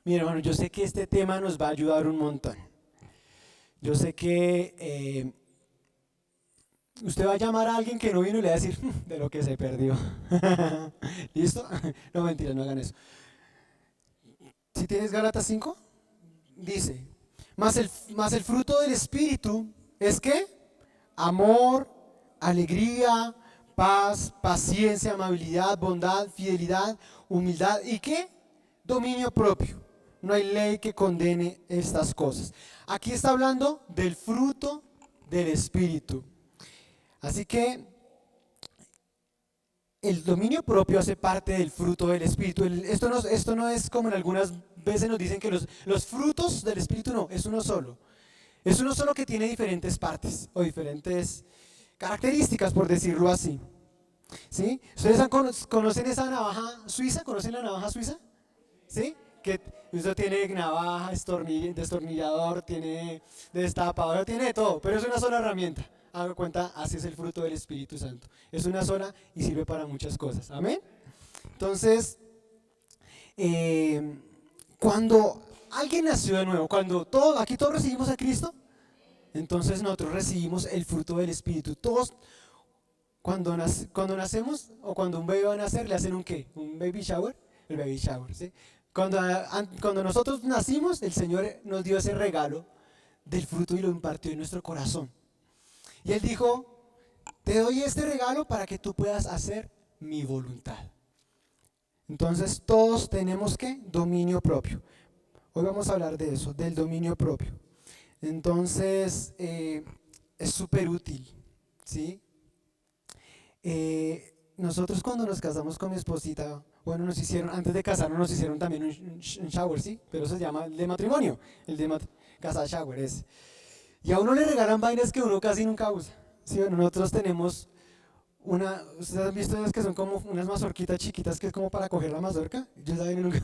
Mira, hermano, yo sé que este tema nos va a ayudar un montón. Yo sé que usted va a llamar a alguien que no vino y le va a decir de lo que se perdió. ¿Listo? No, mentira, no hagan eso. Si tienes Gálatas 5, dice, más el fruto del Espíritu es que amor, alegría, paz, paciencia, amabilidad, bondad, fidelidad, humildad y qué? Dominio propio. No hay ley que condene estas cosas. Aquí está hablando del fruto del Espíritu. Así que el dominio propio hace parte del fruto del Espíritu. Esto no es como en algunas veces nos dicen que los frutos del Espíritu no, es uno solo. Es uno solo que tiene diferentes partes o diferentes características, por decirlo así. ¿Sí? ¿Ustedes conocen esa navaja suiza? ¿Conocen la navaja suiza? ¿Sí? Que eso tiene navaja, destornillador, tiene destapador, tiene de todo, pero es una sola herramienta. Haga cuenta, así es el fruto del Espíritu Santo. Es una sola y sirve para muchas cosas. Amén. Entonces, eh, cuando alguien nació de nuevo, aquí todos recibimos a Cristo, entonces nosotros recibimos el fruto del Espíritu. Todos, cuando nacemos o cuando un bebé va a nacer, le hacen un ¿qué? Un baby shower. El baby shower, ¿sí? Cuando nosotros nacimos, el Señor nos dio ese regalo del fruto y lo impartió en nuestro corazón. Y Él dijo, te doy este regalo para que tú puedas hacer mi voluntad. Entonces todos tenemos ¿qué? Dominio propio. Hoy vamos a hablar de eso, del dominio propio. Entonces es súper útil, ¿sí? Nosotros cuando nos casamos con mi esposita, bueno, antes de casarnos nos hicieron también un shower, ¿sí? Pero eso se llama el de matrimonio, el de casa shower es. Y a uno le regalan vainas que uno casi nunca usa, ¿sí? Bueno, nosotros tenemos ¿ustedes han visto esas que son como unas mazorquitas chiquitas que es como para coger la mazorca? Yo esa vaina nunca,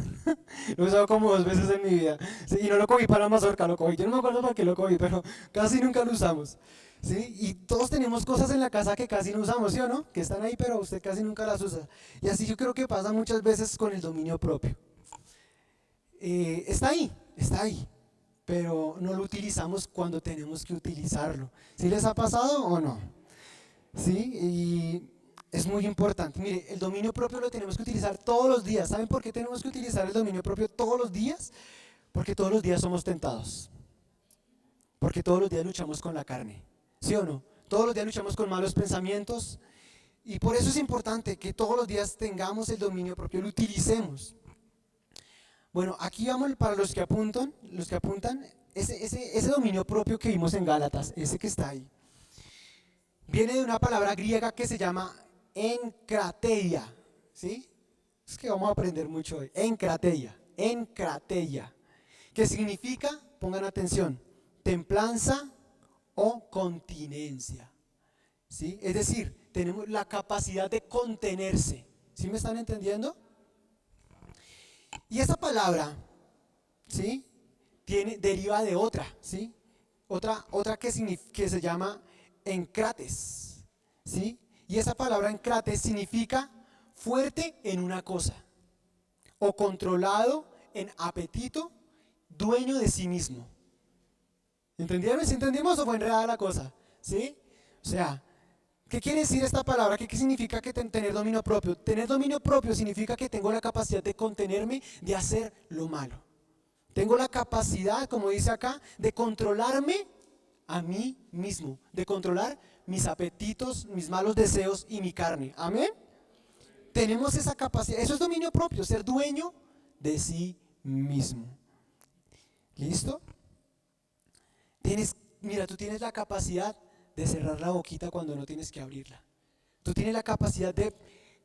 lo he usado como 2 veces en mi vida, ¿sí? Y no lo cogí para la mazorca, lo cogí, yo no me acuerdo para qué lo cogí, pero casi nunca lo usamos. ¿Sí? Y todos tenemos cosas en la casa que casi no usamos, ¿sí o no? Que están ahí, pero usted casi nunca las usa. Y así yo creo que pasa muchas veces con el dominio propio. Está ahí, pero no lo utilizamos cuando tenemos que utilizarlo. ¿Sí les ha pasado o no? Sí, y es muy importante. Mire, el dominio propio lo tenemos que utilizar todos los días. ¿Saben por qué tenemos que utilizar el dominio propio todos los días? Porque todos los días somos tentados. Porque todos los días luchamos con la carne. ¿Sí o no? Todos los días luchamos con malos pensamientos y por eso es importante que todos los días tengamos el dominio propio, lo utilicemos. Bueno, aquí vamos para los que apuntan, ese dominio propio que vimos en Gálatas, ese que está ahí, viene de una palabra griega que se llama enkrateia, ¿sí? Es que vamos a aprender mucho hoy. Enkrateia, que significa, pongan atención, templanza o continencia, ¿sí? Es decir, tenemos la capacidad de contenerse, ¿sí me están entendiendo? Y esa palabra, ¿sí? Deriva de otra, ¿sí? Otra que se llama encrates, ¿sí? Y esa palabra encrates significa fuerte en una cosa o controlado en apetito, dueño de sí mismo. ¿Entendieron? ¿Sí entendimos o fue enredada la cosa? ¿Sí? O sea, ¿qué quiere decir esta palabra? ¿Qué significa tener dominio propio? Tener dominio propio significa que tengo la capacidad de contenerme, de hacer lo malo. Tengo la capacidad, como dice acá, de controlarme a mí mismo, de controlar mis apetitos, mis malos deseos y mi carne. Amén. Tenemos esa capacidad, eso es dominio propio, ser dueño de sí mismo. ¿Listo? Mira, tú tienes la capacidad de cerrar la boquita cuando no tienes que abrirla. Tú tienes la capacidad de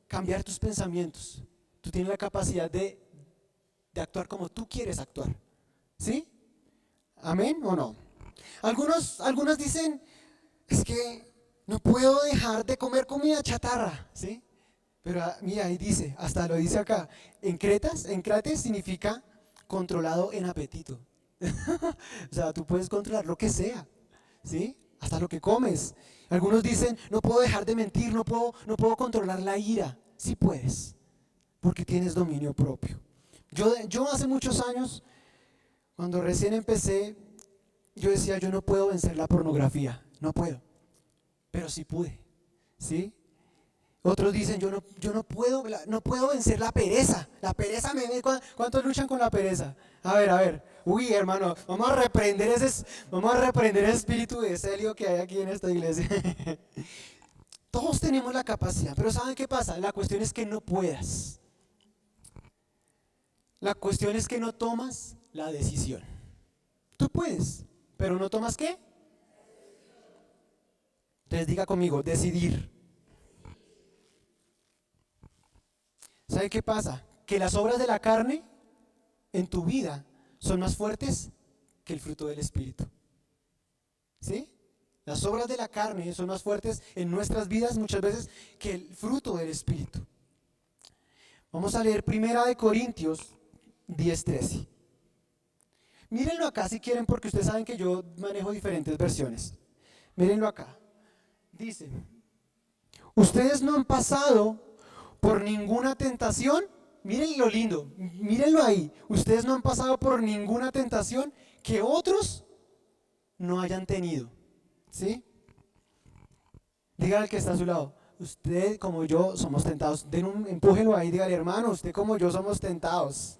cambiar tus pensamientos. Tú tienes la capacidad de actuar como tú quieres actuar. ¿Sí? ¿Amén o no? Algunos dicen, es que no puedo dejar de comer comida chatarra, ¿sí? Pero mira, ahí dice, hasta lo dice acá, encrates significa controlado en apetito. O sea, tú puedes controlar lo que sea, ¿sí? Hasta lo que comes. Algunos dicen, no puedo dejar de mentir, no puedo controlar la ira. Sí puedes, porque tienes dominio propio. Yo hace muchos años, cuando recién empecé, yo decía, yo no puedo vencer la pornografía, no puedo, pero sí pude, ¿sí? Otros dicen, no puedo vencer la pereza ¿cuántos luchan con la pereza? A ver, uy hermano, vamos a reprender ese espíritu de celio que hay aquí en esta iglesia. Todos tenemos la capacidad, pero ¿saben qué pasa? La cuestión es que no puedas. La cuestión es que no tomas la decisión. Tú puedes, pero no tomas ¿qué? Entonces diga conmigo, decidir. ¿Sabe qué pasa? Que las obras de la carne en tu vida son más fuertes que el fruto del Espíritu. ¿Sí? Las obras de la carne son más fuertes en nuestras vidas muchas veces que el fruto del Espíritu. Vamos a leer 1 Corintios 10:13. Mírenlo acá si quieren, porque ustedes saben que yo manejo diferentes versiones. Mírenlo acá. Dice, ustedes no han pasado por ninguna tentación. Miren lo lindo, mírenlo ahí. Ustedes no han pasado por ninguna tentación que otros no hayan tenido. ¿Sí? Dígale al que está a su lado, usted como yo somos tentados. Empújelo ahí, dígale, hermano, usted como yo somos tentados.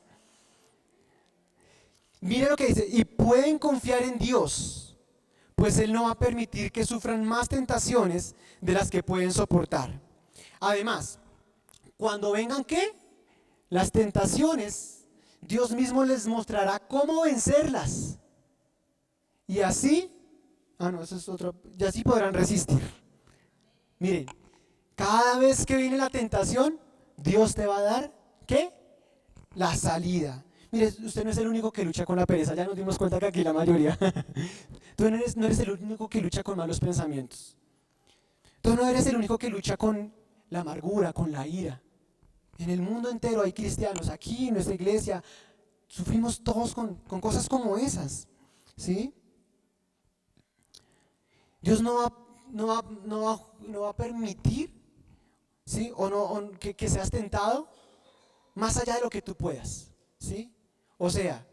Miren lo que dice, y pueden confiar en Dios, pues Él no va a permitir que sufran más tentaciones de las que pueden soportar. Además, cuando vengan ¿qué? Las tentaciones, Dios mismo les mostrará cómo vencerlas. Y así, eso es otro, y así podrán resistir. Miren, cada vez que viene la tentación, Dios te va a dar ¿qué? La salida. Mire, usted no es el único que lucha con la pereza, ya nos dimos cuenta que aquí la mayoría. Tú no eres el único que lucha con malos pensamientos. Tú no eres el único que lucha con la amargura, con la ira. En el mundo entero hay cristianos, aquí en nuestra iglesia, sufrimos todos con cosas como esas. ¿Sí? Dios no va a permitir, ¿sí? Que seas tentado más allá de lo que tú puedas. ¿Sí? O sea,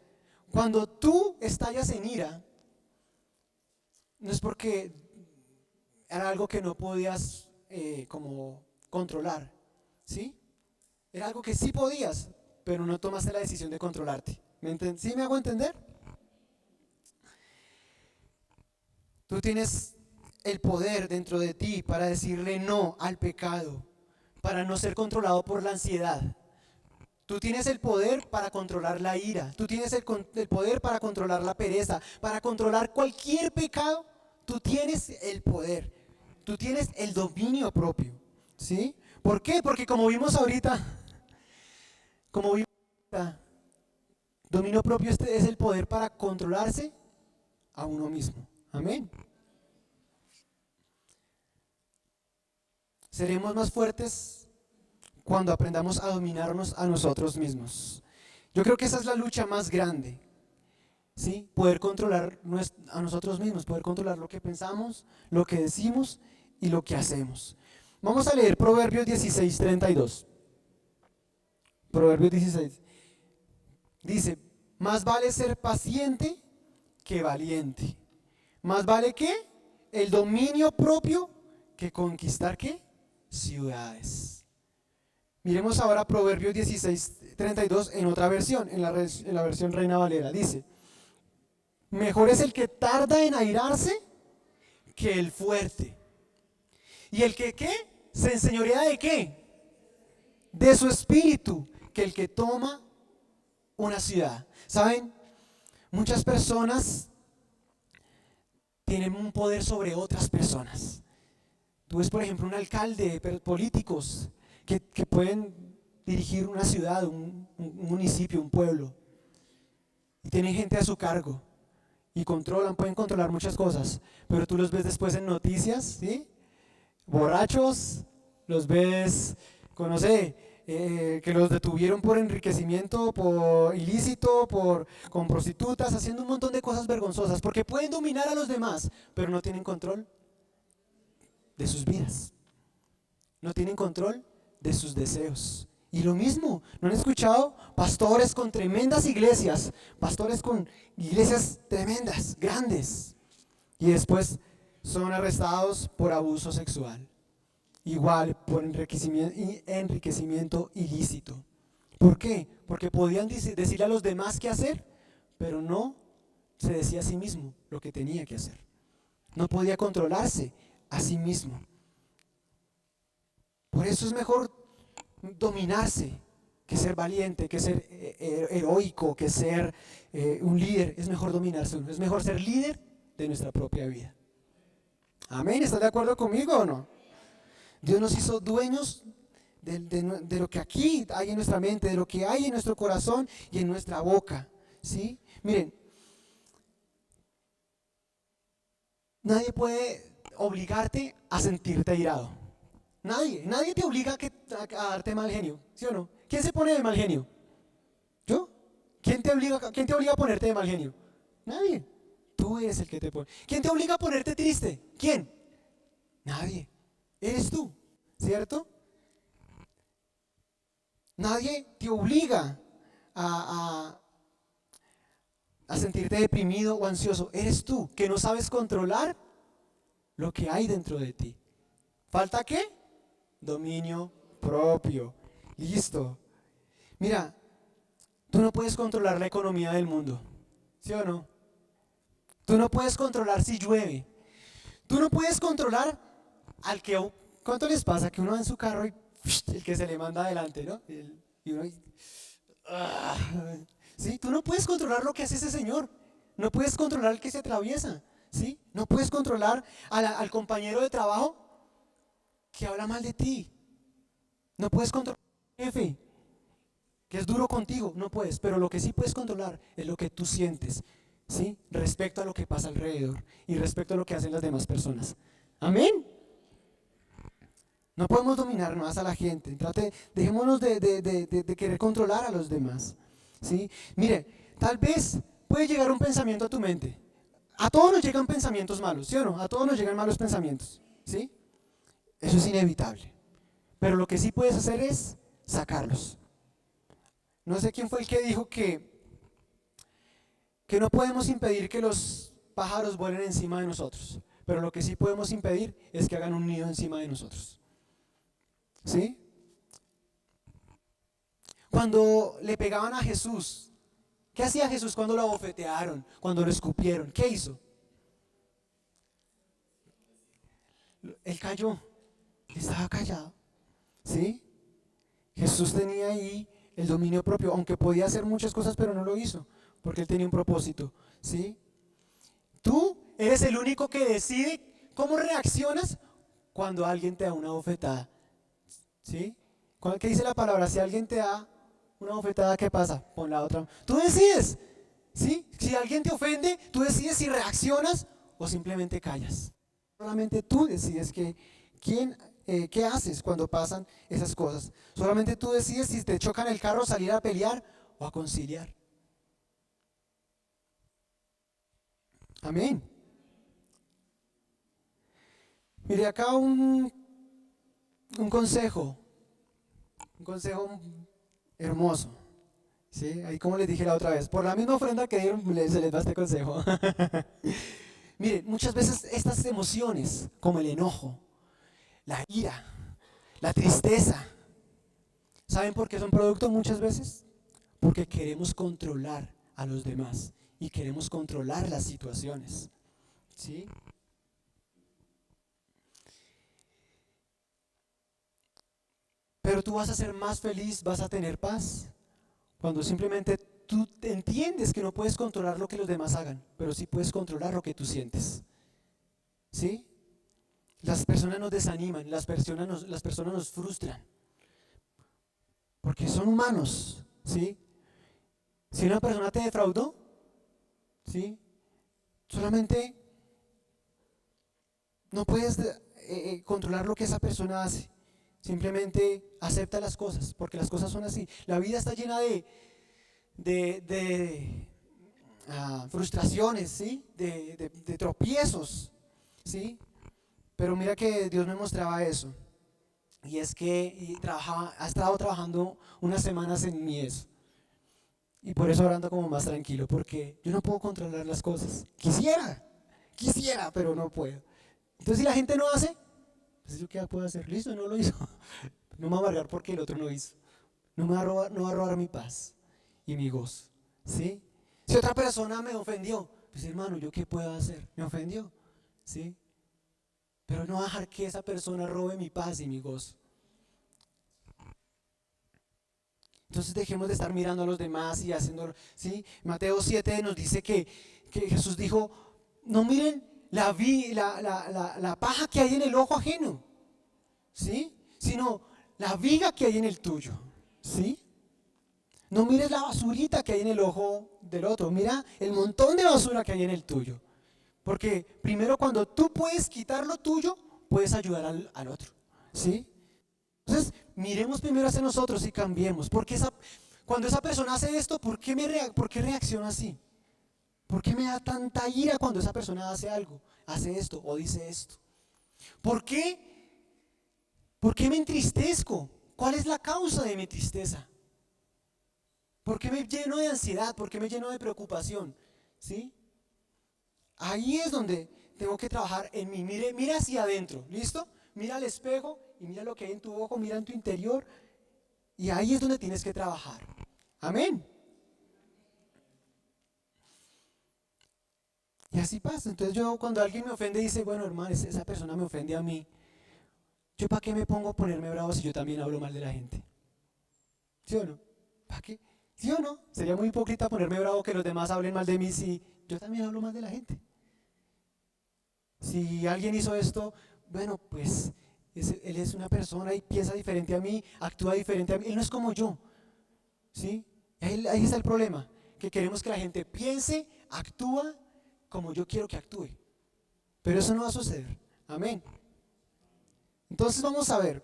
cuando tú estallas en ira, no es porque era algo que no podías como controlar, ¿sí? Era algo que sí podías, pero no tomaste la decisión de controlarte. ¿Sí me hago entender? Tú tienes el poder dentro de ti para decirle no al pecado, para no ser controlado por la ansiedad. Tú tienes el poder para controlar la ira, tú tienes el poder para controlar la pereza, para controlar cualquier pecado. Tú tienes el poder, tú tienes el dominio propio, ¿sí? ¿Por qué? Porque como vimos ahorita, dominio propio es el poder para controlarse a uno mismo. Amén. Seremos más fuertes cuando aprendamos a dominarnos a nosotros mismos. Yo creo que esa es la lucha más grande, ¿sí? Poder controlar a nosotros mismos, poder controlar lo que pensamos, lo que decimos y lo que hacemos. Vamos a leer Proverbios 16:32. Proverbios 16. Dice, más vale ser paciente que valiente. Más vale que el dominio propio que conquistar ¿qué? Ciudades. Miremos ahora Proverbios 16:32 en otra versión, en la versión Reina Valera. Dice, mejor es el que tarda en airarse que el fuerte. ¿Y el que qué? ¿Se enseñorea de qué? De su espíritu, que el que toma una ciudad. ¿Saben? Muchas personas tienen un poder sobre otras personas. Tú ves, por ejemplo, un alcalde, políticos que pueden dirigir una ciudad, un municipio, un pueblo. Y tienen gente a su cargo. Y pueden controlar muchas cosas. Pero tú los ves después en noticias, ¿sí? Borrachos, los ves, no sé, que los detuvieron por enriquecimiento, por ilícito, con prostitutas, haciendo un montón de cosas vergonzosas. Porque pueden dominar a los demás, pero no tienen control de sus vidas. No tienen control de sus deseos Y lo mismo, ¿no han escuchado? Pastores con tremendas iglesias, pastores con iglesias tremendas, grandes, y después son arrestados por abuso sexual, igual por enriquecimiento ilícito. ¿Por qué? Porque podían decirle a los demás qué hacer, pero no se decía a sí mismo lo que tenía que hacer. No podía controlarse a sí mismo. Por eso es mejor dominarse que ser valiente, que ser heroico, que ser un líder. Es mejor dominarse uno, es mejor ser líder de nuestra propia vida. Amén, ¿estás de acuerdo conmigo o no? Dios nos hizo dueños de lo que aquí hay en nuestra mente, de lo que hay en nuestro corazón y en nuestra boca, ¿sí? Miren, nadie puede obligarte a sentirte airado. Nadie te obliga a darte mal genio, ¿sí o no? ¿Quién se pone de mal genio? ¿Yo? ¿Quién te obliga a ponerte de mal genio? Nadie. Tú eres el que te pone. ¿Quién te obliga a ponerte triste? ¿Quién? Nadie. Eres tú, ¿cierto? Nadie te obliga a, a sentirte deprimido o ansioso. Eres tú que no sabes controlar lo que hay dentro de ti. ¿Falta qué? Dominio propio. Listo. Mira, tú no puedes controlar la economía del mundo, ¿sí o no? Tú no puedes controlar si llueve. Tú no puedes controlar al que... ¿Cuánto les pasa que uno va en su carro y el que se le manda adelante, ¿no? Y uno... ¿Sí? Tú no puedes controlar lo que hace ese señor. No puedes controlar al que se atraviesa. ¿Sí? No puedes controlar al compañero de trabajo que habla mal de ti. No puedes controlar al jefe que es duro contigo. No puedes. Pero lo que sí puedes controlar es lo que tú sientes, ¿sí? Respecto a lo que pasa alrededor y respecto a lo que hacen las demás personas. Amén. No podemos dominar más a la gente. Dejémonos de querer controlar a los demás, ¿sí? Mire, tal vez puede llegar un pensamiento a tu mente. A todos nos llegan pensamientos malos, ¿sí o no? A todos nos llegan malos pensamientos, ¿sí? Eso es inevitable. Pero lo que sí puedes hacer es sacarlos. No sé quién fue el que dijo que no podemos impedir que los pájaros vuelen encima de nosotros, pero lo que sí podemos impedir es que hagan un nido encima de nosotros. ¿Sí? Cuando le pegaban a Jesús, ¿qué hacía Jesús cuando lo abofetearon, cuando lo escupieron? ¿Qué hizo? Él cayó, estaba callado. ¿Sí? Jesús tenía ahí el dominio propio, aunque podía hacer muchas cosas, pero no lo hizo, porque él tenía un propósito. ¿Sí? Tú eres el único que decide cómo reaccionas cuando alguien te da una bofetada. ¿Sí? ¿Qué dice la palabra? Si alguien te da una bofetada, ¿qué pasa? Pon la otra. Tú decides. ¿Sí? Si alguien te ofende, tú decides si reaccionas o simplemente callas. Solamente tú decides qué haces cuando pasan esas cosas. Solamente tú decides si te chocan el carro, salir a pelear o a conciliar. Amén. Mire acá un consejo hermoso. ¿Sí? Ahí como les dije la otra vez, por la misma ofrenda que dieron, se les da este consejo. Miren, muchas veces estas emociones, como el enojo, la ira, la tristeza, ¿saben por qué son producto muchas veces? Porque queremos controlar a los demás y queremos controlar las situaciones. ¿Sí? Pero tú vas a ser más feliz, vas a tener paz, cuando simplemente tú te entiendes que no puedes controlar lo que los demás hagan, pero sí puedes controlar lo que tú sientes. ¿Sí? Las personas nos desaniman, las personas nos frustran, porque son humanos. ¿Sí? Si una persona te defraudó, ¿sí? Solamente no puedes controlar lo que esa persona hace. Simplemente acepta las cosas, porque las cosas son así. La vida está llena de frustraciones, ¿sí? De tropiezos, ¿sí? Pero mira que Dios me mostraba eso. Y es que ha estado trabajando unas semanas en mí eso. Y por eso ahora ando como más tranquilo, porque yo no puedo controlar las cosas. Quisiera, pero no puedo. Entonces si la gente no hace, pues yo qué puedo hacer, listo, no lo hizo. No me va a amargar porque el otro no hizo. No va a robar mi paz y mi gozo. ¿Sí? Si otra persona me ofendió, pues hermano, ¿yo qué puedo hacer? Me ofendió. ¿Sí? Pero no dejar que esa persona robe mi paz y mi gozo. Entonces dejemos de estar mirando a los demás y haciéndolo. ¿Sí? Mateo 7 nos dice que Jesús dijo, no miren la paja que hay en el ojo ajeno, ¿sí? Sino la viga que hay en el tuyo, ¿sí? No mires la basurita que hay en el ojo del otro, mira el montón de basura que hay en el tuyo. Porque primero cuando tú puedes quitar lo tuyo, puedes ayudar al otro, ¿sí? Entonces, miremos primero hacia nosotros y cambiemos. Porque cuando esa persona hace esto, ¿por qué reacciona así? ¿Por qué me da tanta ira cuando esa persona hace algo, hace esto o dice esto? ¿Por qué? ¿Por qué me entristezco? ¿Cuál es la causa de mi tristeza? ¿Por qué me lleno de ansiedad? ¿Por qué me lleno de preocupación? ¿Sí? Ahí es donde tengo que trabajar en mí. Mira hacia adentro, ¿listo? Mira al espejo y mira lo que hay en tu ojo, mira en tu interior. Y ahí es donde tienes que trabajar. Amén. Y así pasa. Entonces yo cuando alguien me ofende dice, bueno hermano, esa persona me ofende a mí. ¿Yo para qué me pongo a ponerme bravo si yo también hablo mal de la gente? ¿Sí o no? ¿Para qué? ¿Sí o no? Sería muy hipócrita ponerme bravo que los demás hablen mal de mí si yo también hablo mal de la gente. Si alguien hizo esto, bueno, pues él es una persona y piensa diferente a mí, actúa diferente a mí. Él no es como yo, ¿sí? Ahí está el problema, que queremos que la gente piense, actúa como yo quiero que actúe. Pero eso no va a suceder. Amén. Entonces vamos a ver.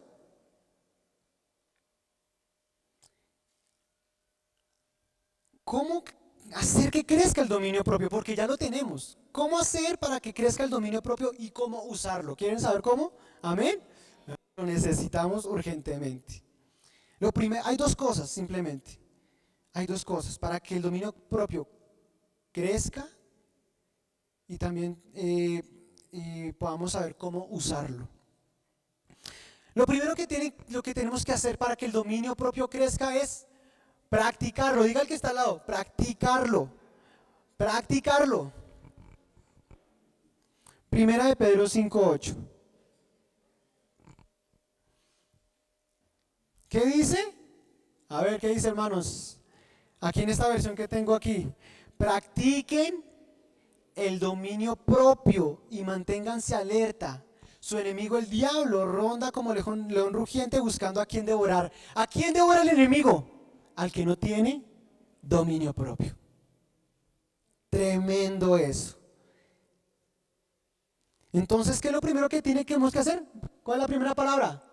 ¿Cómo hacer que crezca el dominio propio? Porque ya lo tenemos. ¿Cómo hacer para que crezca el dominio propio y cómo usarlo? ¿Quieren saber cómo? Amén. Lo necesitamos urgentemente. Hay dos cosas simplemente. Hay dos cosas para que el dominio propio crezca y también y podamos saber cómo usarlo. Lo que tenemos que hacer para que el dominio propio crezca es practicarlo. Diga el que está al lado, practicarlo. Practicarlo. Primera de Pedro 5:8. ¿Qué dice? A ver, ¿qué dice, hermanos? Aquí en esta versión que tengo aquí. Practiquen el dominio propio y manténganse alerta. Su enemigo el diablo ronda como león rugiente buscando a quien devorar. ¿A quién devora el enemigo? Al que no tiene dominio propio. Tremendo eso. Entonces, ¿qué es lo primero que tenemos que hacer? ¿Cuál es la primera palabra?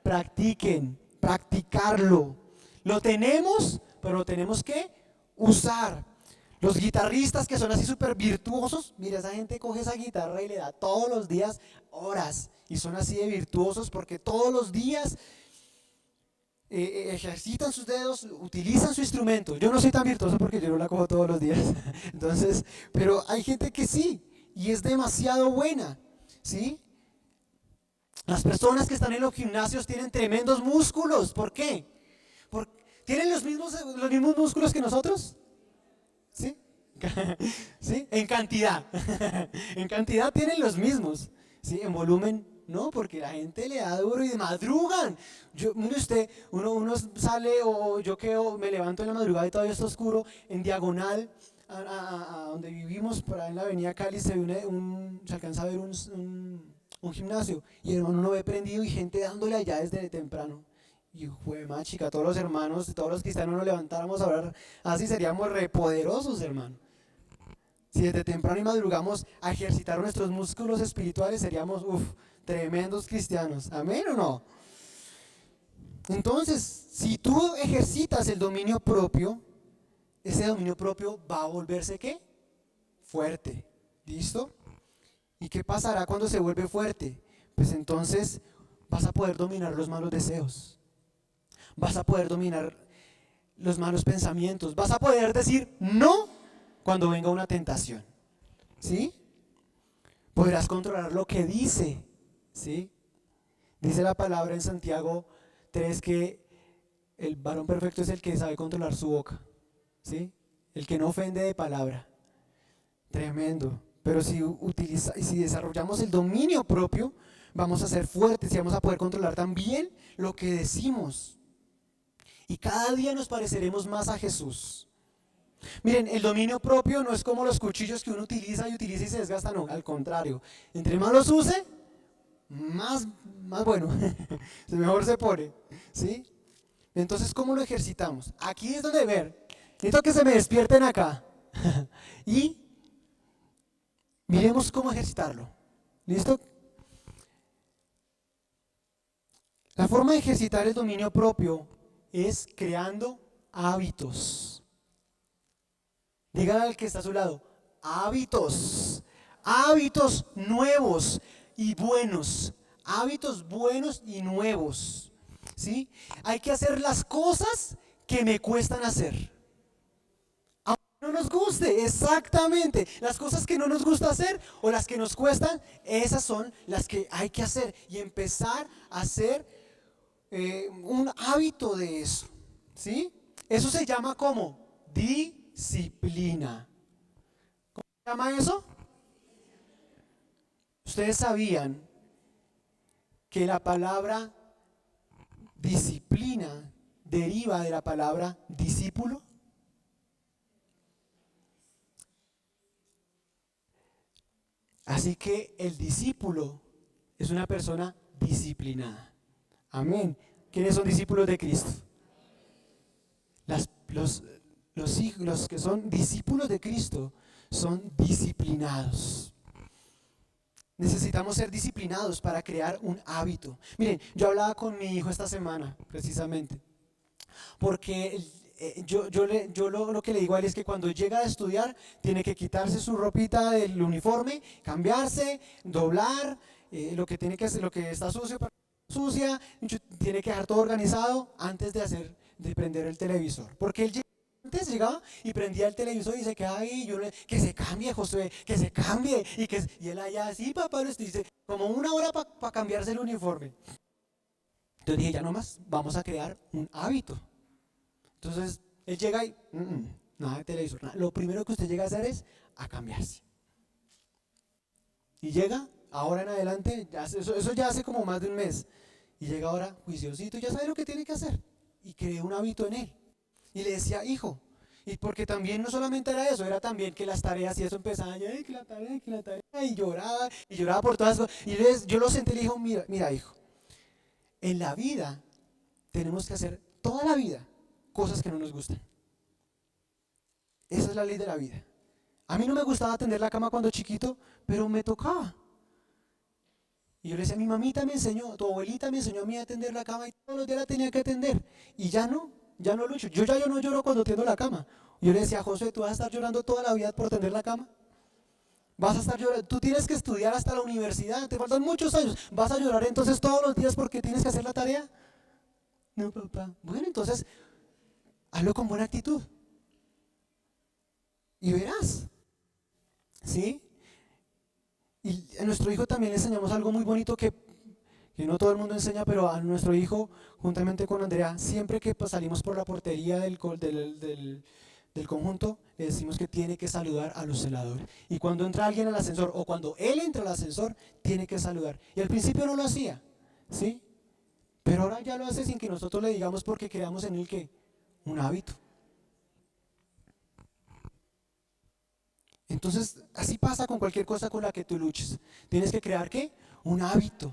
Practiquen, practicarlo. Lo tenemos, pero lo tenemos que usar. Los guitarristas que son así súper virtuosos, mira, esa gente coge esa guitarra y le da todos los días horas. Y son así de virtuosos porque todos los días ejercitan sus dedos, utilizan su instrumento. Yo no soy tan virtuoso porque yo no la cojo todos los días. Entonces, pero hay gente que sí, y es demasiado buena, ¿sí? Las personas que están en los gimnasios tienen tremendos músculos. ¿Por qué? ¿Tienen los mismos músculos que nosotros? ¿Sí? ¿Sí? En cantidad. En cantidad tienen los mismos. ¿Sí? En volumen, no, porque la gente le da duro y madrugan. Mire usted, uno sale o yo me levanto en la madrugada y todavía está oscuro, en diagonal a donde vivimos, por ahí en la avenida Cali, se alcanza a ver un gimnasio y hermano uno ve prendido y gente dándole allá desde temprano. Y juega chica, todos los hermanos, todos los cristianos nos levantáramos a orar, así seríamos repoderosos, hermano. Si desde temprano y madrugamos a ejercitar nuestros músculos espirituales, seríamos, tremendos cristianos. ¿Amén o no? Entonces, si tú ejercitas el dominio propio, ese dominio propio va a volverse ¿qué? Fuerte. ¿Listo? ¿Y qué pasará cuando se vuelve fuerte? Pues entonces vas a poder dominar los malos deseos, vas a poder dominar los malos pensamientos, vas a poder decir no cuando venga una tentación, ¿sí? Podrás controlar lo que dice, ¿sí? Dice la palabra en Santiago 3 que el varón perfecto es el que sabe controlar su boca, ¿sí? El que no ofende de palabra. Tremendo. Pero si desarrollamos el dominio propio, vamos a ser fuertes y vamos a poder controlar también lo que decimos. Y cada día nos pareceremos más a Jesús. Miren, el dominio propio no es como los cuchillos que uno utiliza y se desgasta, no, al contrario. Entre más los use, más bueno, mejor se pone, ¿sí? Entonces, ¿cómo lo ejercitamos? Aquí es donde ver. Necesito que se me despierten acá y miremos cómo ejercitarlo. ¿Listo? La forma de ejercitar el dominio propio es creando hábitos. Dígale al que está a su lado, hábitos, hábitos nuevos y buenos, hábitos buenos y nuevos, ¿sí? Hay que hacer las cosas que me cuestan hacer. Aunque no nos guste, exactamente, las cosas que no nos gusta hacer o las que nos cuestan, esas son las que hay que hacer y empezar a hacer un hábito de eso, ¿sí? Eso se llama como disciplina. ¿Cómo se llama eso? ¿Ustedes sabían que la palabra disciplina deriva de la palabra discípulo? Así que el discípulo es una persona disciplinada. Amén. ¿Quiénes son discípulos de Cristo? Los que son discípulos de Cristo son disciplinados. Necesitamos ser disciplinados para crear un hábito. Miren, yo hablaba con mi hijo esta semana, precisamente, porque lo que le digo a él es que cuando llega a estudiar, tiene que quitarse su ropita del uniforme, cambiarse, doblar, lo que tiene que hacer, lo que está sucio, sucia, tiene que dejar todo organizado antes de prender el televisor. Porque él antes llegaba y prendía el televisor y se quedaba ahí, que se cambie, Josué, que se cambie, y él allá así, papá, lo dice, como una hora para cambiarse el uniforme. Entonces dije, ya nomás, vamos a crear un hábito. Entonces, él llega y, nada de televisor, nada. Lo primero que usted llega a hacer es a cambiarse. Y llega, ahora en adelante, eso ya hace como más de un mes, y llega ahora juiciosito, ya sabe lo que tiene que hacer, y creé un hábito en él. Y le decía, hijo, y porque también no solamente era eso, era también que las tareas y eso empezaban, que la tarea, y lloraba por todas las cosas. Y yo lo senté y le dije, mira hijo, en la vida tenemos que hacer toda la vida cosas que no nos gustan. Esa es la ley de la vida. A mí no me gustaba tender la cama cuando chiquito, pero me tocaba. Y yo le decía, mi mamita me enseñó, tu abuelita me enseñó a mí a tender la cama y todos los días la tenía que tender. Y ya no lucho. Yo no lloro cuando tiendo la cama. Yo le decía, José, ¿tú vas a estar llorando toda la vida por tender la cama? Vas a estar llorando, tú tienes que estudiar hasta la universidad, te faltan muchos años. ¿Vas a llorar entonces todos los días porque tienes que hacer la tarea? No, papá. Bueno, entonces, hazlo con buena actitud. Y verás. ¿Sí? Y a nuestro hijo también le enseñamos algo muy bonito que no todo el mundo enseña, pero a nuestro hijo, juntamente con Andrea, siempre que salimos por la portería del conjunto, le decimos que tiene que saludar a los celadores. Y cuando entra alguien al ascensor, o cuando él entra al ascensor, tiene que saludar. Y al principio no lo hacía, ¿sí? Pero ahora ya lo hace sin que nosotros le digamos porque creamos en él que un hábito. Entonces, así pasa con cualquier cosa con la que tú luches. Tienes que crear, ¿qué? Un hábito.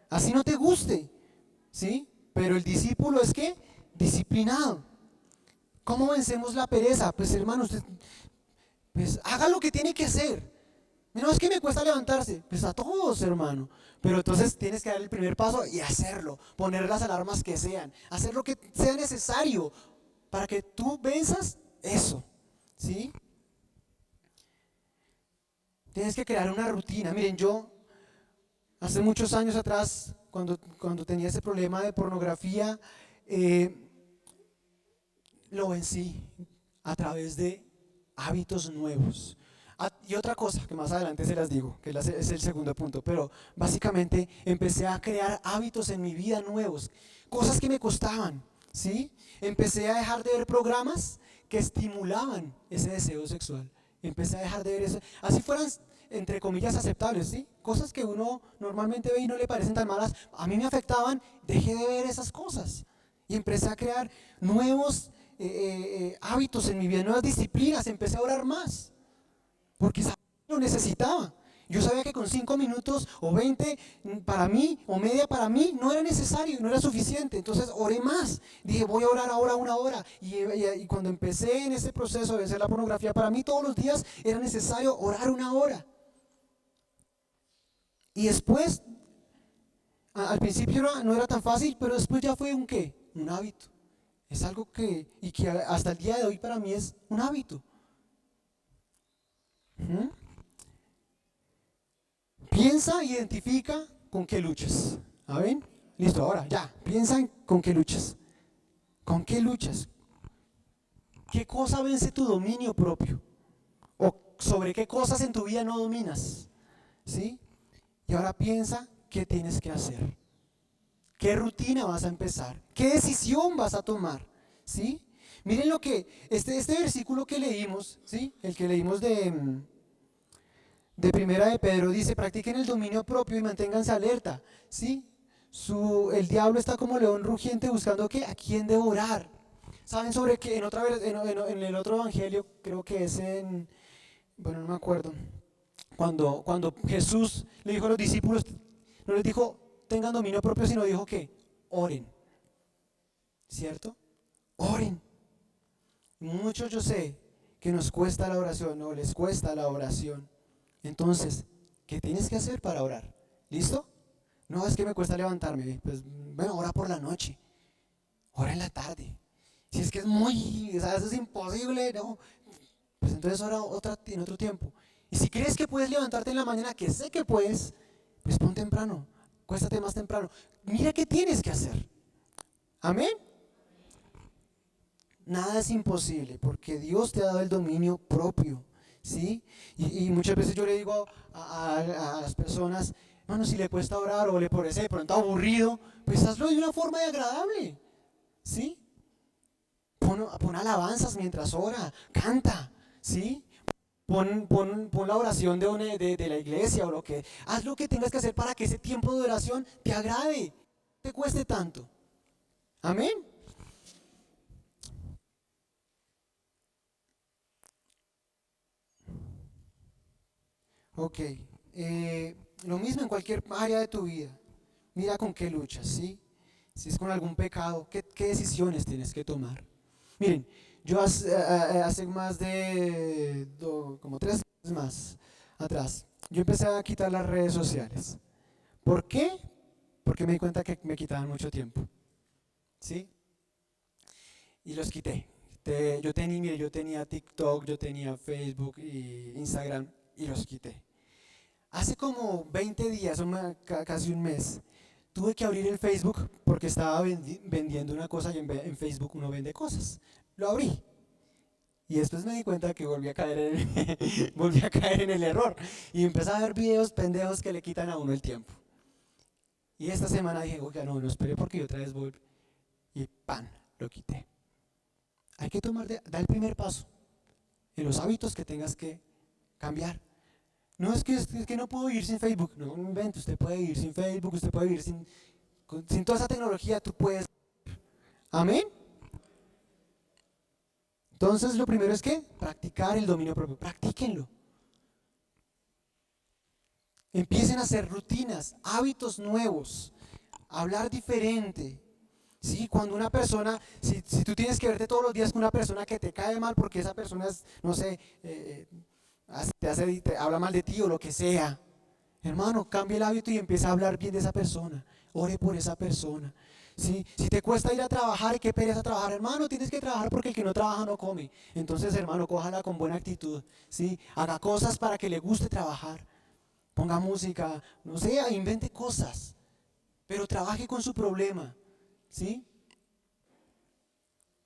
Así no te guste, ¿sí? Pero el discípulo es, ¿qué? Disciplinado. ¿Cómo vencemos la pereza? Pues hermano, usted, pues haga lo que tiene que hacer. No es que me cuesta levantarse, pues a todos, hermano. Pero entonces tienes que dar el primer paso y hacerlo. Poner las alarmas que sean. Hacer lo que sea necesario para que tú venzas eso, ¿sí? Tienes que crear una rutina. Miren, yo hace muchos años atrás, cuando tenía ese problema de pornografía, eh, lo vencí a través de hábitos nuevos. Y otra cosa que más adelante se las digo, que es el segundo punto, pero básicamente empecé a crear hábitos en mi vida nuevos, cosas que me costaban, ¿sí? Empecé a dejar de ver programas que estimulaban ese deseo sexual. Empecé a dejar de ver eso, así fueran entre comillas aceptables, ¿sí? Cosas que uno normalmente ve y no le parecen tan malas, a mí me afectaban, dejé de ver esas cosas y empecé a crear nuevos hábitos en mi vida, nuevas disciplinas, empecé a orar más porque sabía que lo necesitaba. Yo sabía que con 5 minutos o 20 para mí o media para mí no era necesario, no era suficiente. Entonces oré más. Dije, voy a orar ahora 1 hora. Y cuando empecé en ese proceso de vencer la pornografía, para mí todos los días era necesario orar 1 hora. Y después, al principio no era tan fácil, pero después ya fue un qué, un hábito. Es algo que hasta el día de hoy para mí es un hábito. ¿Mm? Piensa, identifica con qué luchas. ¿A ven? Listo, ahora ya, piensa en con qué luchas. ¿Con qué luchas? ¿Qué cosa vence tu dominio propio? ¿O sobre qué cosas en tu vida no dominas? ¿Sí? Y ahora piensa qué tienes que hacer. ¿Qué rutina vas a empezar? ¿Qué decisión vas a tomar? ¿Sí? Miren lo que, este versículo que leímos, ¿sí? El que leímos de Primera de Pedro dice, practiquen el dominio propio y manténganse alerta, ¿sí? El diablo está como león rugiente buscando ¿qué? A quién devorar. ¿Saben sobre qué? En el otro evangelio, creo que es bueno, no me acuerdo, cuando Jesús le dijo a los discípulos, no les dijo, tengan dominio propio, sino dijo que oren, ¿cierto? Oren. Muchos yo sé que nos cuesta la oración, no les cuesta la oración. Entonces, ¿qué tienes que hacer para orar? ¿Listo? No, es que me cuesta levantarme. Pues bueno, ora por la noche, ora en la tarde. Si es que es muy, o sea, eso es imposible, no. Pues entonces ora en otro tiempo. Y si crees que puedes levantarte en la mañana, que sé que puedes, pues pon temprano, cuéstate más temprano. Mira qué tienes que hacer. Amén. Nada es imposible porque Dios te ha dado el dominio propio, ¿sí? Y muchas veces yo le digo a las personas, bueno, si le cuesta orar o le parece de pronto aburrido, pues hazlo de una forma agradable, ¿sí? Pon alabanzas mientras ora, canta, ¿sí? Pon la oración de la iglesia o haz lo que tengas que hacer para que ese tiempo de oración te agrade, no te cueste tanto. Amén. Ok, lo mismo en cualquier área de tu vida. Mira con qué luchas, ¿sí? Si es con algún pecado, ¿qué decisiones tienes que tomar? Miren, yo hace más de como 3 meses más atrás, yo empecé a quitar las redes sociales. ¿Por qué? Porque me di cuenta que me quitaban mucho tiempo, ¿sí? Y los quité. Mire, yo tenía TikTok, yo tenía Facebook y Instagram y los quité. Hace como 20 días, casi un mes, tuve que abrir el Facebook porque estaba vendiendo una cosa y en Facebook uno vende cosas. Lo abrí. Y después me di cuenta que volví a caer volví a caer en el error. Y empecé a ver videos pendejos que le quitan a uno el tiempo. Y esta semana dije, oiga, no esperé porque yo otra vez voy. Y ¡pam! Lo quité. Hay que da el primer paso en los hábitos que tengas que cambiar. No es que no puedo vivir sin Facebook. No, no invento, usted puede vivir sin Facebook, usted puede vivir sin toda esa tecnología, tú puedes. Amén. Entonces lo primero es que practicar el dominio propio. Practíquenlo. Empiecen a hacer rutinas, hábitos nuevos, hablar diferente. Sí, cuando una persona, si tú tienes que verte todos los días con una persona que te cae mal porque esa persona es, no sé, te habla mal de ti o lo que sea, hermano, cambie el hábito y empieza a hablar bien de esa persona. Ore por esa persona. ¿Sí? Si te cuesta ir a trabajar y qué pereza trabajar, hermano, tienes que trabajar porque el que no trabaja no come. Entonces, hermano, cójala con buena actitud. ¿Sí? Haga cosas para que le guste trabajar. Ponga música, no sé, invente cosas. pero trabaje con su problema, ¿sí?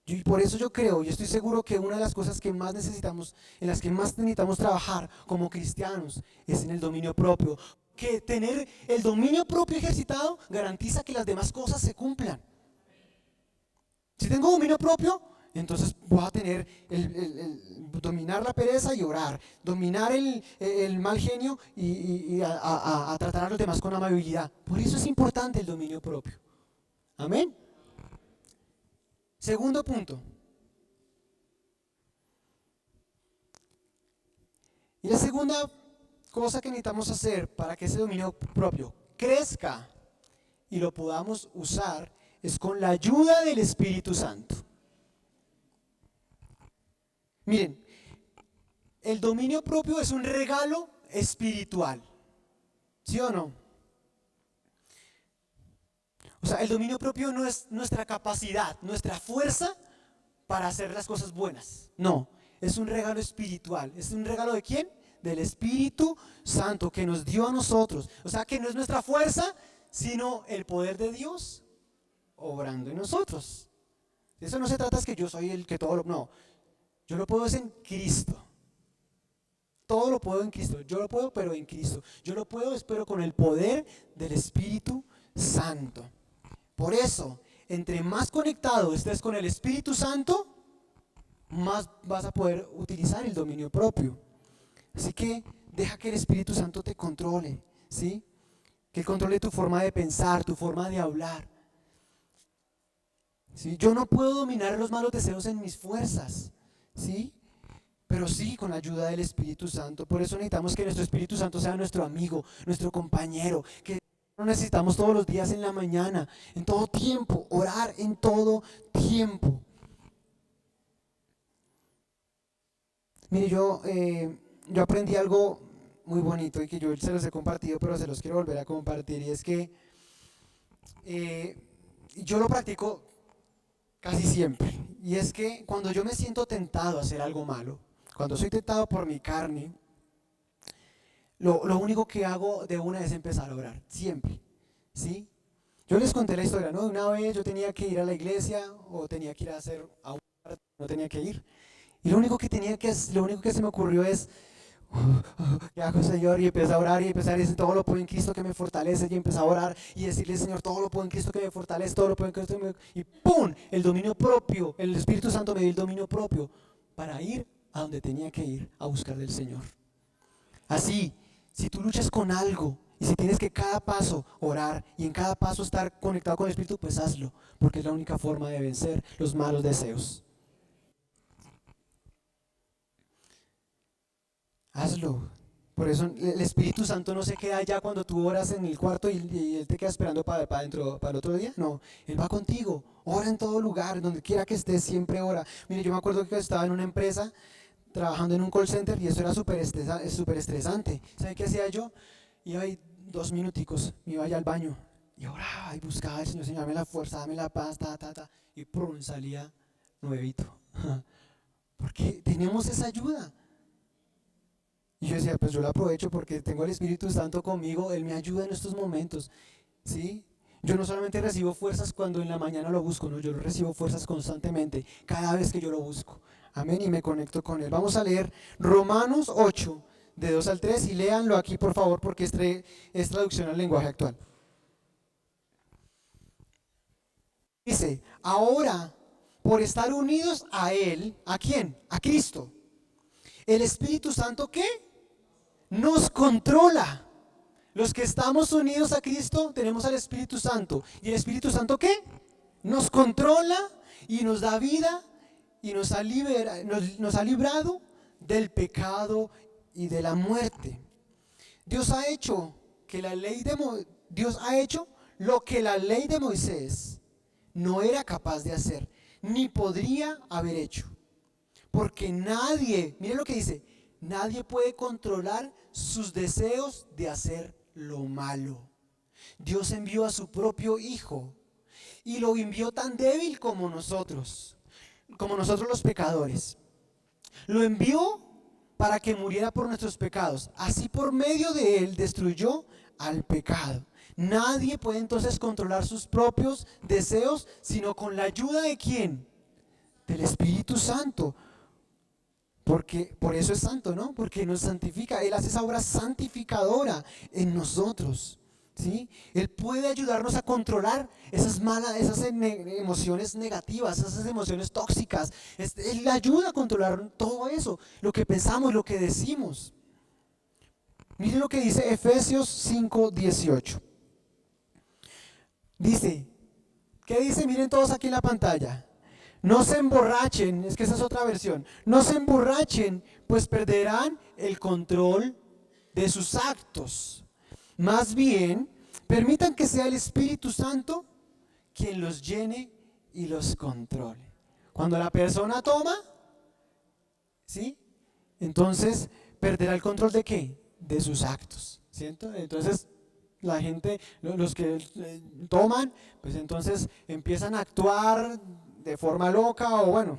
Y por eso yo creo y estoy seguro que una de las cosas que más necesitamos, en las que más necesitamos trabajar como cristianos, es en el dominio propio. Que tener el dominio propio ejercitado garantiza que las demás cosas se cumplan. Si tengo dominio propio, entonces voy a tener dominar la pereza y orar, dominar el mal genio y a tratar a los demás con amabilidad. Por eso es importante el dominio propio. Amén. Segundo punto. Y la segunda cosa que necesitamos hacer para que ese dominio propio crezca y lo podamos usar es con la ayuda del Espíritu Santo. Miren, el dominio propio es un regalo espiritual, ¿sí o no? O sea, el dominio propio no es nuestra capacidad, nuestra fuerza para hacer las cosas buenas. No, es un regalo espiritual. ¿Es un regalo de quién? Del Espíritu Santo que nos dio a nosotros. O sea, que no es nuestra fuerza, sino el poder de Dios obrando en nosotros. Eso no se trata de que yo soy el que todo lo... No, yo lo puedo hacer en Cristo. Todo lo puedo en Cristo. Yo lo puedo, pero en Cristo. Yo lo puedo, espero, con el poder del Espíritu Santo. Por eso, entre más conectado estés con el Espíritu Santo, más vas a poder utilizar el dominio propio. Así que deja que el Espíritu Santo te controle, ¿sí? Que Él controle tu forma de pensar, tu forma de hablar. ¿Sí? Yo no puedo dominar los malos deseos en mis fuerzas, ¿sí? Pero sí con la ayuda del Espíritu Santo. Por eso necesitamos que nuestro Espíritu Santo sea nuestro amigo, nuestro compañero, que lo necesitamos todos los días en la mañana, en todo tiempo, orar en todo tiempo. Mire, yo aprendí algo muy bonito y que yo se los he compartido, pero se los quiero volver a compartir. Y es que yo lo practico casi siempre. Y es que cuando yo me siento tentado a hacer algo malo, cuando soy tentado por mi carne, lo único que hago de una es empezar a orar, siempre, ¿sí? Yo les conté la historia, ¿no? Una vez yo tenía que ir a la iglesia o tenía que ir a hacer, no tenía que ir. Y lo único que se me ocurrió es, ¿qué hago, Señor? Y empecé a orar y empecé a decir, todo lo puedo en Cristo que me fortalece. Y empecé a orar y decirle, Señor, todo lo puedo en Cristo que me fortalece, todo lo puedo en Cristo que me... Y ¡pum! El dominio propio, el Espíritu Santo me dio el dominio propio para ir a donde tenía que ir, a buscar del Señor. Así, si tú luchas con algo y si tienes que cada paso orar y en cada paso estar conectado con el Espíritu, pues hazlo, porque es la única forma de vencer los malos deseos. Hazlo. Por eso el Espíritu Santo no se queda allá cuando tú oras en el cuarto y Él te queda esperando para el otro día. No, Él va contigo. Ora en todo lugar, donde quiera que estés, siempre ora. Mire, yo me acuerdo que estaba en una empresa trabajando en un call center y eso era súper estresante. ¿Sabe qué hacía yo? Iba ahí 2 minuticos, me iba allá al baño y oraba y buscaba al Señor, Señor, dame la fuerza, dame la paz, y ¡prum! Salía nuevito. Porque tenemos esa ayuda. Y yo decía, pues yo lo aprovecho porque tengo el Espíritu Santo conmigo, Él me ayuda en estos momentos, ¿sí? Yo no solamente recibo fuerzas cuando en la mañana lo busco, no, yo recibo fuerzas constantemente, cada vez que yo lo busco. Amén, y me conecto con Él. Vamos a leer Romanos 8, de 2 al 3, y léanlo aquí, por favor, porque es traducción al lenguaje actual. Dice, ahora, por estar unidos a Él, ¿a quién? A Cristo. ¿El Espíritu Santo qué? Nos controla. Los que estamos unidos a Cristo tenemos al Espíritu Santo. ¿Y el Espíritu Santo qué? Nos controla y nos da vida y nos ha librado del pecado y de la muerte. Dios ha hecho lo que la ley de Moisés no era capaz de hacer, ni podría haber hecho. Porque nadie, miren lo que dice, nadie puede controlar sus deseos de hacer lo malo. Dios envió a su propio Hijo y lo envió tan débil como nosotros los pecadores. Lo envió para que muriera por nuestros pecados. Así por medio de Él destruyó al pecado. Nadie puede entonces controlar sus propios deseos, sino con la ayuda de ¿quién? Del Espíritu Santo. Porque por eso es santo, ¿no? Porque nos santifica. Él hace esa obra santificadora en nosotros, ¿sí? Él puede ayudarnos a controlar esas malas, emociones negativas, esas emociones tóxicas. Él ayuda a controlar todo eso, lo que pensamos, lo que decimos. Miren lo que dice Efesios 5:18. Dice, ¿qué dice? Miren todos aquí en la pantalla. No se emborrachen, es que esa es otra versión. No se emborrachen, pues perderán el control de sus actos. Más bien, permitan que sea el Espíritu Santo quien los llene y los controle. Cuando la persona toma, ¿sí? Entonces perderá el control de ¿qué? De sus actos, ¿cierto? Entonces la gente, los que toman, pues entonces empiezan a actuar de forma loca o bueno,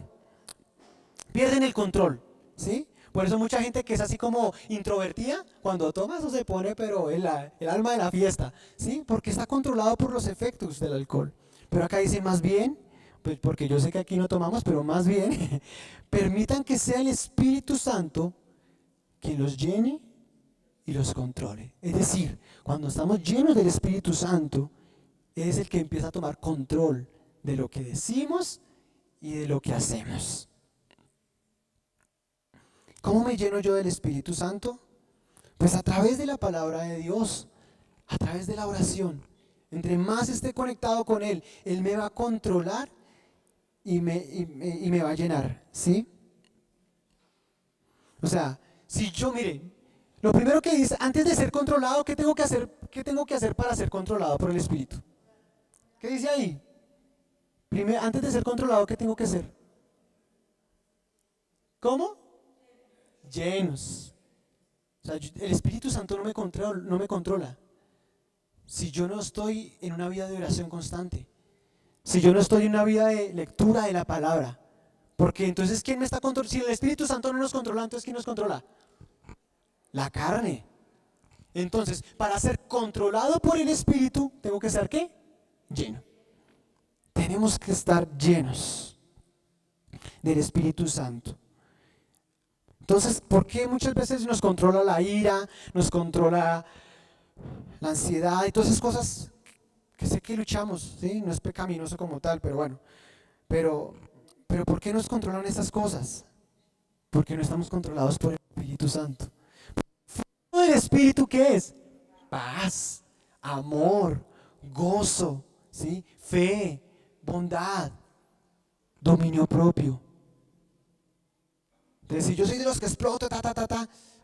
pierden el control, ¿sí? Por eso mucha gente que es así como introvertida, cuando toma eso se pone pero el alma de la fiesta, ¿sí? Porque está controlado por los efectos del alcohol. Pero acá dice más bien, pues porque yo sé que aquí no tomamos, pero más bien, permitan que sea el Espíritu Santo quien los llene y los controle. Es decir, cuando estamos llenos del Espíritu Santo, es el que empieza a tomar control de lo que decimos y de lo que hacemos. ¿Cómo me lleno yo del Espíritu Santo? Pues a través de la palabra de Dios, a través de la oración. Entre más esté conectado con Él, Él me va a controlar y me va a llenar, ¿sí? O sea, si yo, mire, lo primero que dice, antes de ser controlado, ¿qué tengo que hacer? ¿Qué tengo que hacer para ser controlado por el Espíritu? ¿Qué dice ahí? Primero, antes de ser controlado, ¿qué tengo que hacer? ¿Cómo? Llenos. O sea, el Espíritu Santo no me controla. Si yo no estoy en una vida de oración constante, si yo no estoy en una vida de lectura de la palabra, porque entonces ¿quién me está controlando? Si el Espíritu Santo no nos controla, entonces ¿quién nos controla? La carne. Entonces, para ser controlado por el Espíritu, tengo que ser ¿qué? Lleno. Tenemos que estar llenos del Espíritu Santo. Entonces, ¿por qué muchas veces nos controla la ira, nos controla la ansiedad y todas esas cosas que sé que luchamos, ¿sí? No es pecaminoso como tal, pero bueno. Pero ¿por qué nos controlan esas cosas? Porque no estamos controlados por el Espíritu Santo. ¿El Espíritu qué es? Paz, amor, gozo, ¿sí? Fe, bondad, dominio propio. Entonces, si yo soy de los que exploto,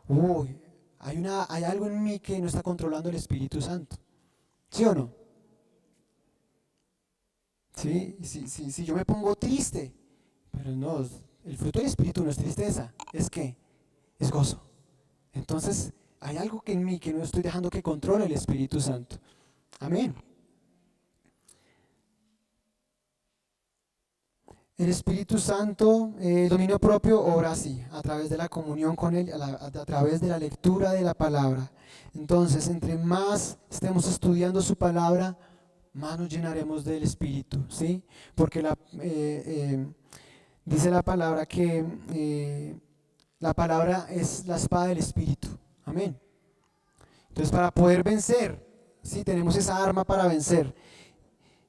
uy, hay algo en mí que no está controlando el Espíritu Santo. ¿Sí o no? ¿Sí? Si yo me pongo triste, pero no, el fruto del Espíritu no es tristeza, ¿es qué? Es gozo. Entonces, hay algo que en mí que no estoy dejando que controle el Espíritu Santo. Amén. El Espíritu Santo, el dominio propio, obra así, a través de la comunión con Él, a través de la lectura de la palabra. Entonces, entre más estemos estudiando su palabra, más nos llenaremos del Espíritu, ¿sí? Porque dice la palabra que la palabra es la espada del Espíritu. Amén. Entonces, para poder vencer, ¿sí? Tenemos esa arma para vencer,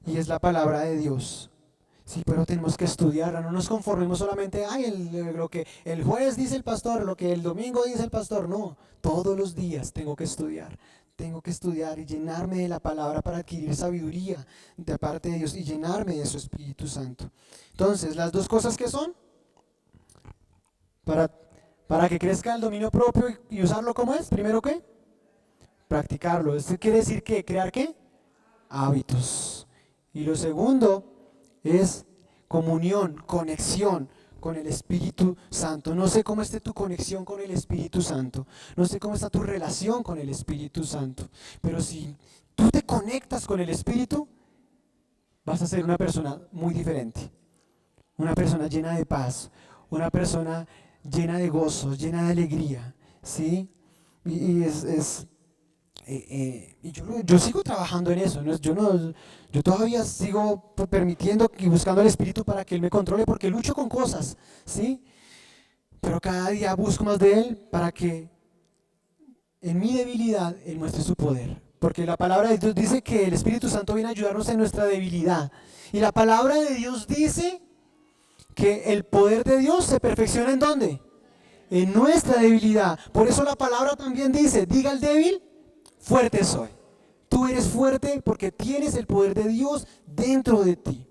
y es la palabra de Dios. Sí, pero tenemos que estudiarla, no nos conformemos solamente, lo que el jueves dice el pastor, lo que el domingo dice el pastor, no, todos los días tengo que estudiar y llenarme de la palabra para adquirir sabiduría de parte de Dios y llenarme de su Espíritu Santo. Entonces, las dos cosas que son, para que crezca el dominio propio y usarlo como es, primero ¿qué? Practicarlo, esto quiere decir que crear ¿qué? Hábitos. Y lo segundo es comunión, conexión con el Espíritu Santo. No sé cómo esté tu conexión con el Espíritu Santo, no sé cómo está tu relación con el Espíritu Santo, pero si tú te conectas con el Espíritu, vas a ser una persona muy diferente, una persona llena de paz, una persona llena de gozo, llena de alegría, ¿sí? Y es Y yo sigo trabajando en eso, ¿no? Yo todavía sigo permitiendo y buscando al Espíritu para que Él me controle, porque lucho con cosas, ¿sí? Pero cada día busco más de Él para que en mi debilidad Él muestre su poder. Porque la palabra de Dios dice que el Espíritu Santo viene a ayudarnos en nuestra debilidad. Y la palabra de Dios dice que el poder de Dios se perfecciona ¿en dónde? En nuestra debilidad. Por eso la palabra también dice, diga al débil, fuerte soy. Tú eres fuerte porque tienes el poder de Dios dentro de ti.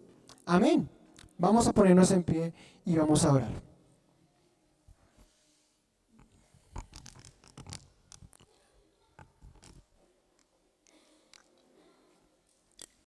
Amén. Vamos a ponernos en pie y vamos a orar.